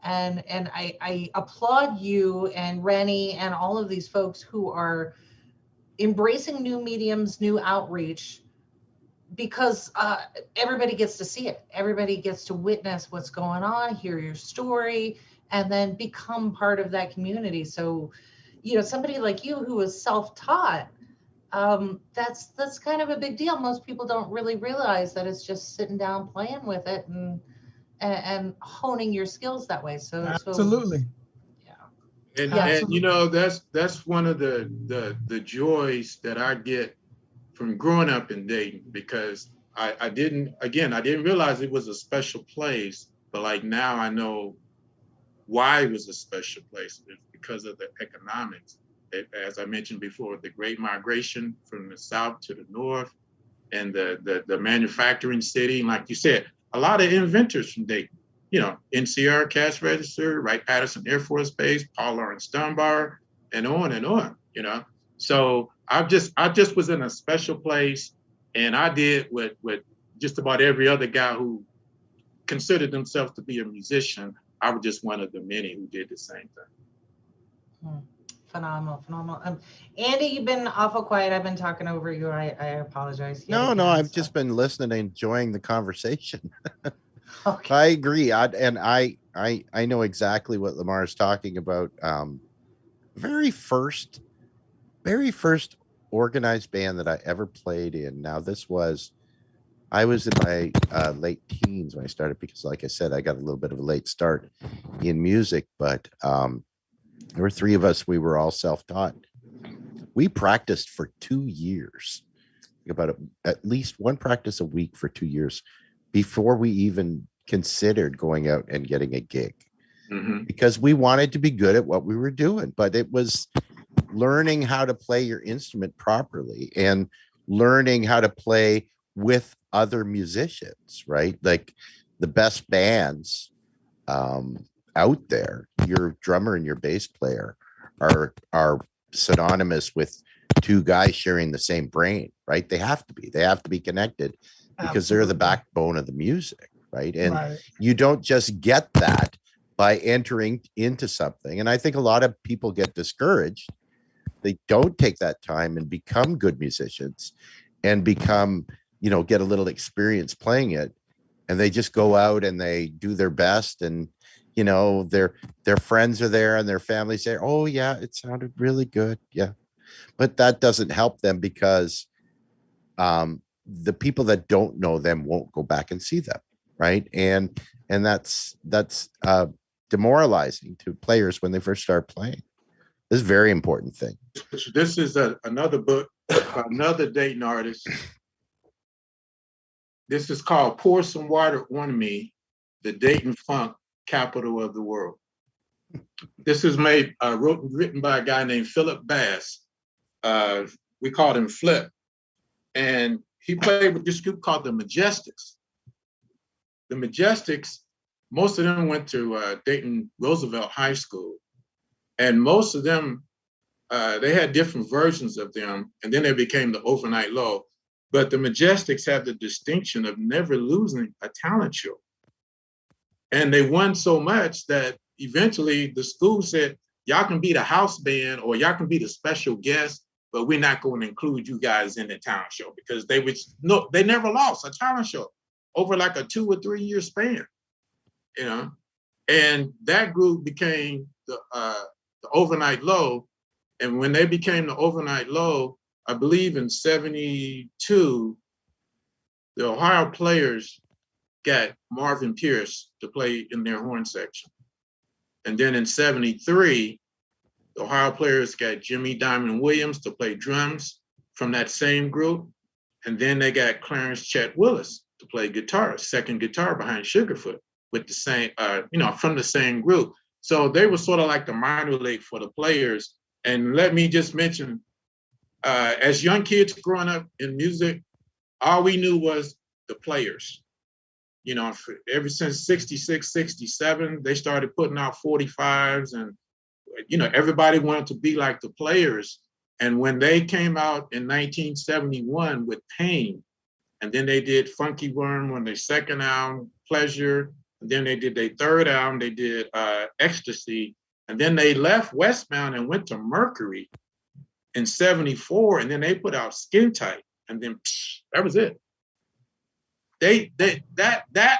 And I applaud you and Renny and all of these folks who are embracing new mediums, new outreach, because everybody gets to see it. Everybody gets to witness what's going on, hear your story, and then become part of that community. So, you know, somebody like you who is self-taught, that's kind of a big deal. Most people don't really realize that it's just sitting down, playing with it, and honing your skills that way. So absolutely. And you know, that's one of the joys that I get from growing up in Dayton, because I didn't realize it was a special place, but like now I know why it was a special place. It's because of the economics. as I mentioned before, the Great Migration from the South to the North, and the manufacturing city. And like you said, a lot of inventors from Dayton. NCR Cash Register, Wright-Patterson Air Force Base, Paul Laurence Dunbar, and on and on. So I just was in a special place, and I did what just about every other guy who considered themselves to be a musician. I was just one of the many who did the same thing. Phenomenal. Andy, you've been awful quiet. I've been talking over you. I apologize. No, I've just been listening and enjoying the conversation. Okay. I agree. I know exactly what Lamar's talking about. Very first organized band that I ever played in. Now I was in my late teens when I started, because like I said, I got a little bit of a late start in music, but there were three of us. We were all self-taught. We practiced for 2 years, at least one practice a week for 2 years before we even considered going out and getting a gig, because we wanted to be good at what we were doing. But it was learning how to play your instrument properly and learning how to play with other musicians, right? Like the best bands out there, your drummer and your bass player are synonymous with two guys sharing the same brain, right? They have to be connected, because they're the backbone of the music, right? And you don't just get that by entering into something. And I think a lot of people get discouraged. They don't take that time and become good musicians and become, get a little experience playing it. And they just go out and they do their best, and their friends are there and their family say, oh yeah, it sounded really good. Yeah. But that doesn't help them, because the people that don't know them won't go back and see them, right? And that's demoralizing to players when they first start playing. This is a very important thing. This is another book by another Dayton artist. This is called Pour Some Water on Me, the Dayton Funk Capital of the World. This is written by a guy named Philip Bass. We called him Flip. And he played with this group called the Majestics. The Majestics, most of them went to Dayton Roosevelt High School. And most of them, they had different versions of them, and then they became the Overnight Low. But the Majestics had the distinction of never losing a talent show. And they won so much that eventually the school said, y'all can be the house band or y'all can be the special guest, but we're not going to include you guys in the talent show, because they never lost a talent show over like a 2 or 3 year span, And that group became the Overnight Low. And when they became the Overnight Low, I believe in 72, the Ohio Players got Marvin Pierce to play in their horn section. And then in 73, the Ohio Players got Jimmy Diamond Williams to play drums from that same group. And then they got Clarence Chet Willis to play guitar, second guitar behind Sugarfoot, with the same, from the same group. So they were sort of like the minor league for the Players. And let me just mention, as young kids growing up in music, all we knew was the Players. Ever since 66, 67, they started putting out 45s, and, everybody wanted to be like the Players. And when they came out in 1971 with Pain, and then they did Funky Worm on their second album, Pleasure, and then they did their third album, they did Ecstasy, and then they left Westbound and went to Mercury in 74, and then they put out Skin Tight, and then that was it. That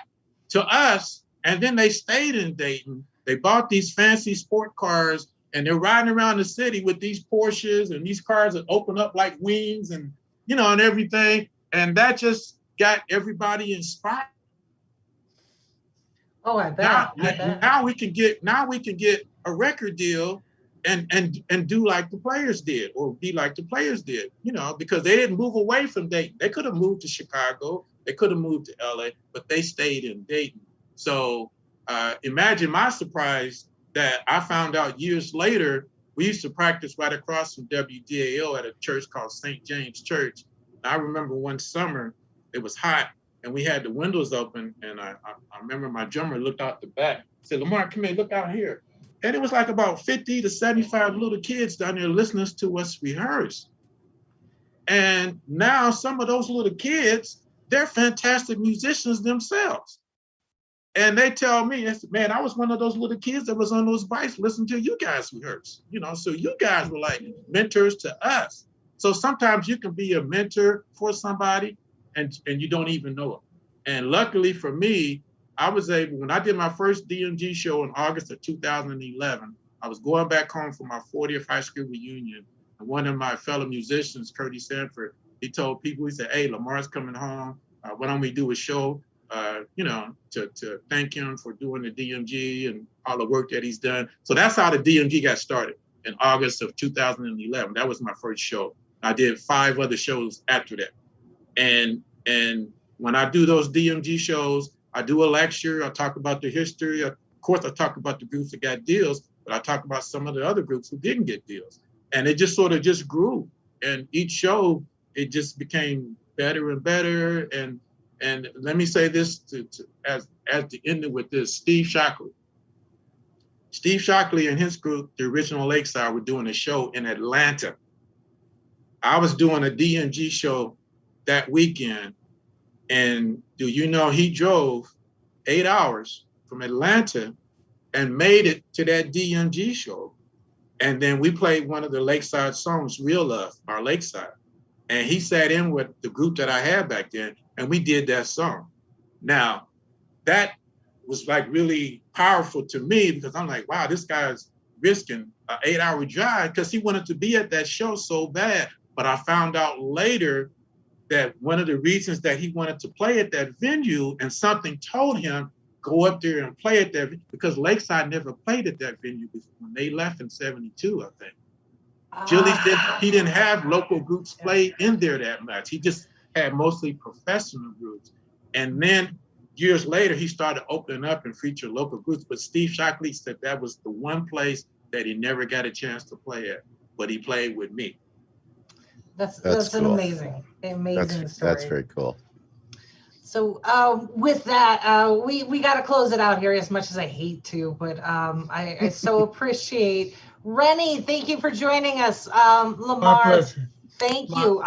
to us, and then they stayed in Dayton. They bought these fancy sport cars, and they're riding around the city with these Porsches and these cars that open up like wings, and and everything. And that just got everybody inspired. Oh, I bet. Now we can get a record deal and do like the Players did, or be like the Players did, because they didn't move away from Dayton. They could have moved to Chicago, they could have moved to LA, but they stayed in Dayton. So imagine my surprise that I found out years later we used to practice right across from WDAO at a church called St. James Church. I remember one summer, it was hot, and we had the windows open, and I remember my drummer looked out the back, said, Lamar, come here, look out here. And it was like about 50 to 75 little kids down there listening to us rehearse. And now some of those little kids, they're fantastic musicians themselves. And they tell me, man, I was one of those little kids that was on those bikes listening to you guys rehearse. So you guys were like mentors to us. So sometimes you can be a mentor for somebody and you don't even know it. And luckily for me, I was able, when I did my first DMG show in August of 2011, I was going back home for my 40th high school reunion. And one of my fellow musicians, Curtis Sanford, he told people, he said, hey, Lamar's coming home. Why don't we do a show, to thank him for doing the DMG and all the work that he's done. So that's how the DMG got started in August of 2011. That was my first show. I did 5 other shows after that. And when I do those DMG shows, I do a lecture, I talk about the history. Of course, I talk about the groups that got deals, but I talk about some of the other groups who didn't get deals. And it just sort of just grew. And each show, it just became better and better. And let me say this as to end it with this, Steve Shockley. Steve Shockley and his group, the original Lakeside, were doing a show in Atlanta. I was doing a DMG show that weekend. And do you know he drove 8 hours from Atlanta and made it to that DMG show. And then we played one of the Lakeside songs, Real Love, our Lakeside. And he sat in with the group that I had back then, and we did that song. Now, that was like really powerful to me because I'm like, wow, this guy's risking an 8-hour drive because he wanted to be at that show so bad. But I found out later that one of the reasons that he wanted to play at that venue, and something told him, go up there and play at that, because Lakeside never played at that venue before. When they left in 72, I think. He didn't have local groups play in there that much. He just had mostly professional groups. And then years later, he started opening up and feature local groups. But Steve Shockley said that was the one place that he never got a chance to play at, but he played with me. That's cool. an amazing story. That's very cool. So with that, we got to close it out here, as much as I hate to, but I so appreciate Renny. Thank you for joining us. Lamar, thank you.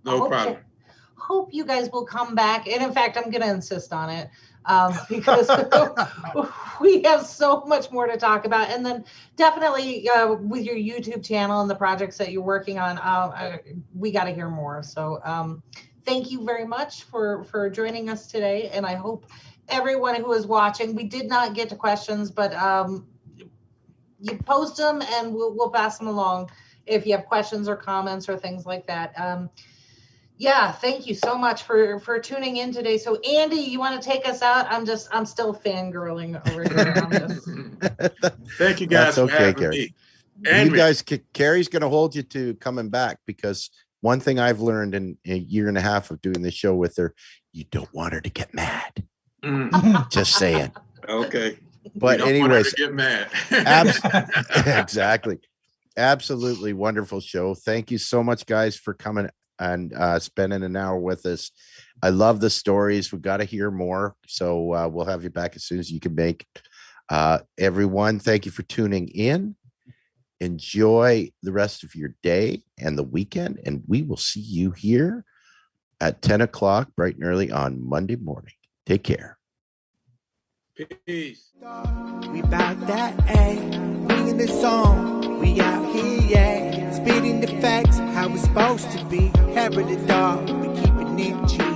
No problem. Hope you guys will come back. And in fact, I'm going to insist on it because we have so much more to talk about. And then definitely with your YouTube channel and the projects that you're working on, we got to hear more. So thank you very much for joining us today. And I hope everyone who is watching, we did not get to questions, but you post them and we'll pass them along if you have questions or comments or things like that. Yeah, thank you so much for tuning in today. So Andy, you want to take us out? I'm still fangirling over here. Thank you guys for having me. And you guys, Carrie's going to hold you to coming back, because one thing I've learned in a year and a half of doing this show with her, you don't want her to get mad. Just saying. Okay. But anyways, get mad. Exactly. Absolutely wonderful show. Thank you so much, guys, for coming and spending an hour with us. I love the stories. We've got to hear more. So we'll have you back as soon as you can make. Everyone, thank you for tuning in. Enjoy the rest of your day and the weekend. And we will see you here at 10 o'clock, bright and early on Monday morning. Take care. Peace. We bout that, ayy. We in the zone. We out here, yeah. Spitting the facts, how it's supposed to be. Hair of the dog, we keeping it G.